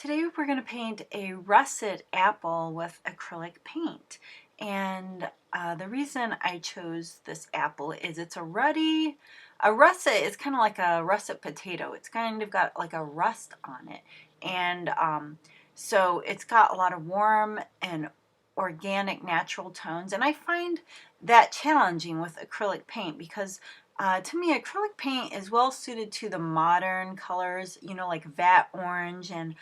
Today we're going to paint a russet apple with acrylic paint. And the reason I chose this apple is it's a russet is kind of like a russet potato. It's kind of got like a rust on it. And so it's got a lot of warm and organic natural tones. And I find that challenging with acrylic paint because to me, acrylic paint is well suited to the modern colors, you know, like vat orange and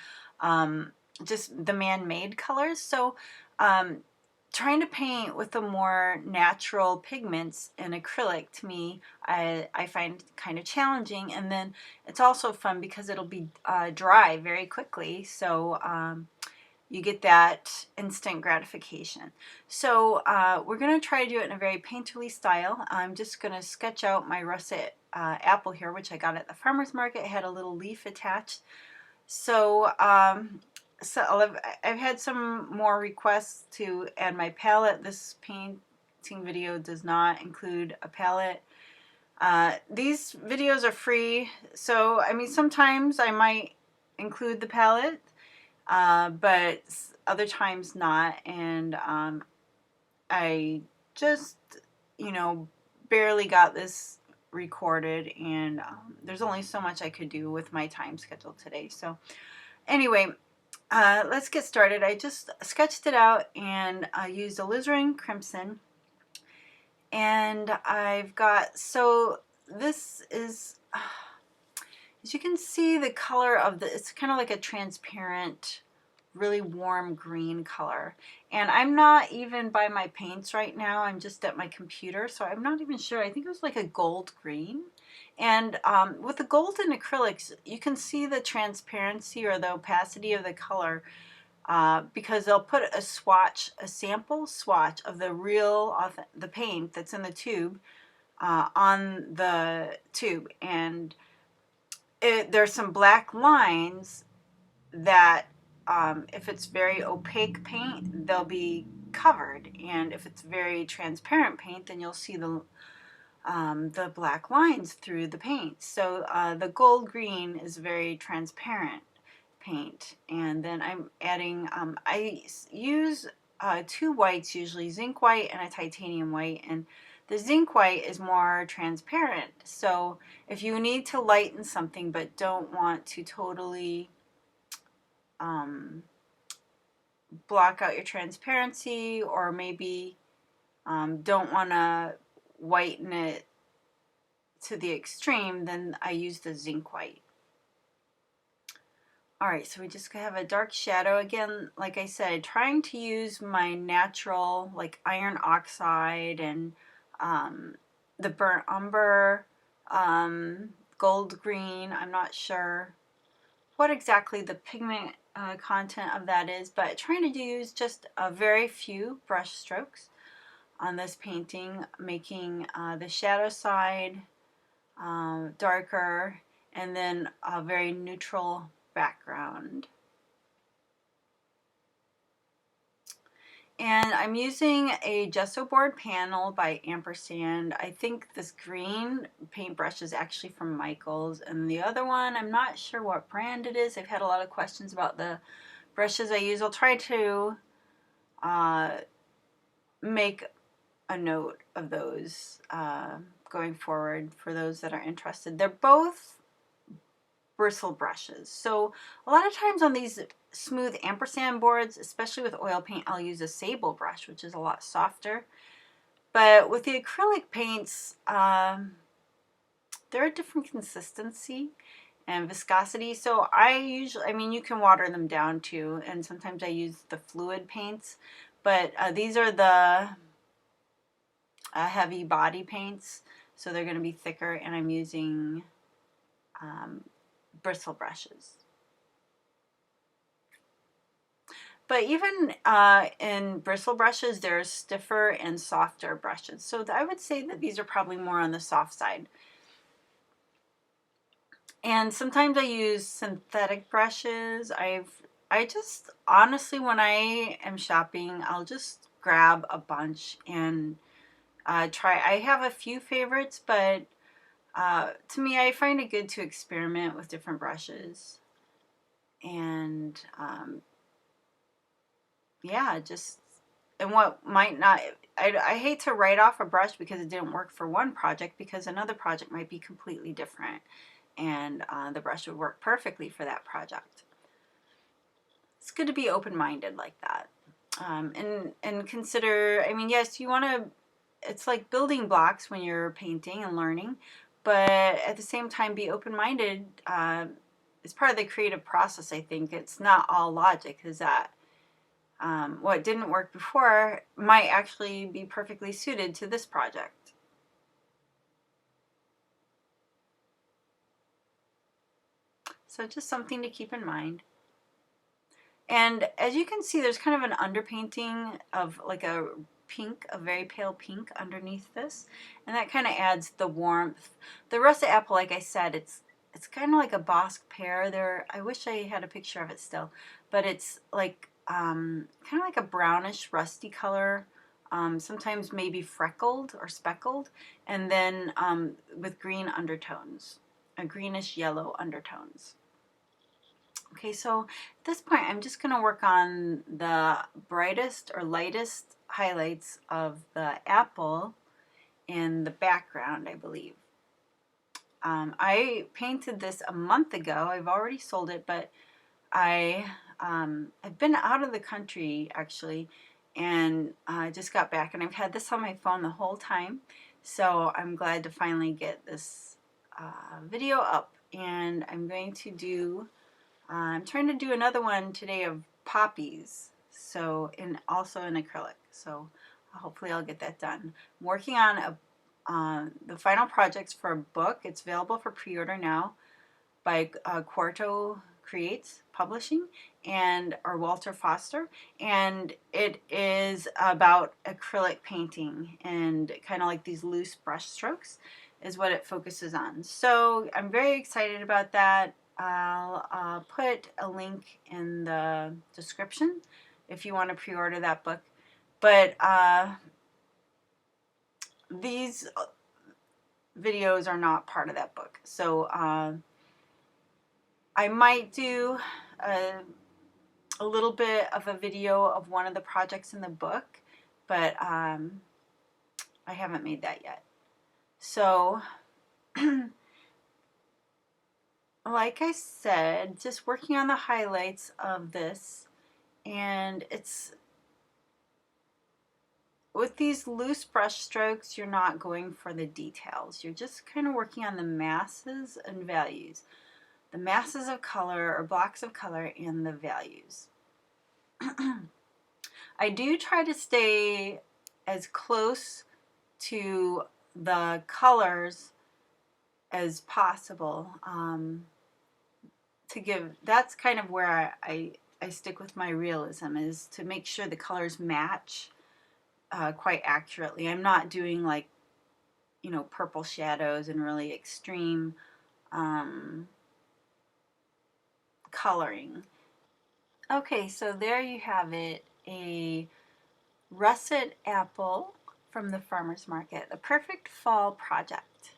just the man-made colors. So trying to paint with the more natural pigments in acrylic, to me, I find kind of challenging. And then it's also fun because it'll be dry very quickly. So you get that instant gratification. So we're going to try to do it in a very painterly style. I'm just going to sketch out my russet apple here, which I got at the farmer's market. It had a little leaf attached. So, I've had some more requests to add my palette. This painting video does not include a palette. These videos are free, so I mean sometimes I might include the palette, but other times not. And I just, you know, barely got this recorded, and there's only so much I could do with my time schedule today. So anyway, let's get started. I just sketched it out and I used alizarin crimson, and I've got, so this is, as you can see, the color of it's kind of like a transparent, really warm green color. And I'm not even by my paints right now. I'm just at my computer, so I'm not even sure. I think it was like a gold green. And with the golden acrylics, you can see the transparency or the opacity of the color because they'll put a swatch, a sample swatch of the paint that's in the tube on the tube. And there's some black lines that if it's very opaque paint, they'll be covered. And if it's very transparent paint, then you'll see the black lines through the paint. So the gold green is very transparent paint. And then I'm adding, I use two whites usually, zinc white and a titanium white. And the zinc white is more transparent. So if you need to lighten something but don't want to totally block out your transparency, or maybe don't want to whiten it to the extreme, then I use the zinc white. Alright, so we just have a dark shadow. Again, like I said, trying to use my natural, like iron oxide and the burnt umber, gold green. I'm not sure what exactly the pigment content of that is, but trying to use just a very few brush strokes on this painting, making the shadow side darker, and then a very neutral background. And I'm using a gesso board panel by Ampersand. I think this green paintbrush is actually from Michaels, and the other one, I'm not sure what brand it is. I've had a lot of questions about the brushes I use. I'll try to make a note of those going forward for those that are interested. They're both bristle brushes. So a lot of times on these smooth Ampersand boards, especially with oil paint, I'll use a sable brush, which is a lot softer. But with the acrylic paints, they're a different consistency and viscosity. So I mean, you can water them down too, and sometimes I use the fluid paints, but these are the heavy body paints, so they're going to be thicker, and I'm using bristle brushes. But even in bristle brushes, there's stiffer and softer brushes. So I would say that these are probably more on the soft side. And sometimes I use synthetic brushes. I just, honestly, when I am shopping, I'll just grab a bunch and try. I have a few favorites, but to me, I find it good to experiment with different brushes. And yeah, just, and what might not, I hate to write off a brush because it didn't work for one project, because another project might be completely different, and the brush would work perfectly for that project. It's good to be open-minded like that. And consider, I mean, yes, you want to, it's like building blocks when you're painting and learning, but at the same time be open-minded. It's part of the creative process, I think. It's not all logic, is that what didn't work before might actually be perfectly suited to this project. So just something to keep in mind. And as you can see, there's kind of an underpainting of like a pink, a very pale pink underneath this, and that kind of adds the warmth. The russet apple, like I said, it's kind of like a Bosque pear. There, I wish I had a picture of it still, but it's like kind of like a brownish rusty color, sometimes maybe freckled or speckled, and then with green undertones, a greenish yellow undertones. Okay, so at this point, I'm just going to work on the brightest or lightest highlights of the apple in the background, I believe. I painted this a month ago. I've already sold it, but I've been out of the country, actually, and I just got back, and I've had this on my phone the whole time. So I'm glad to finally get this video up, and I'm going to do I'm trying to do another one today of poppies, so also in acrylic. So hopefully I'll get that done. I'm working on the final projects for a book. It's available for pre-order now by Quarto Creates Publishing or Walter Foster, and it is about acrylic painting and kind of like these loose brush strokes is what it focuses on. So I'm very excited about that. I'll put a link in the description if you want to pre-order that book. But these videos are not part of that book. So I might do a little bit of a video of one of the projects in the book, but I haven't made that yet. So like I said, just working on the highlights of this, and it's with these loose brush strokes, you're not going for the details. You're just kind of working on the masses and values, the masses of color or blocks of color and the values. I do try to stay as close to the colors as possible. That's kind of where I stick with my realism, is to make sure the colors match quite accurately. I'm not doing like, you know, purple shadows and really extreme coloring. Okay, so there you have it, a russet apple from the farmer's market, a perfect fall project.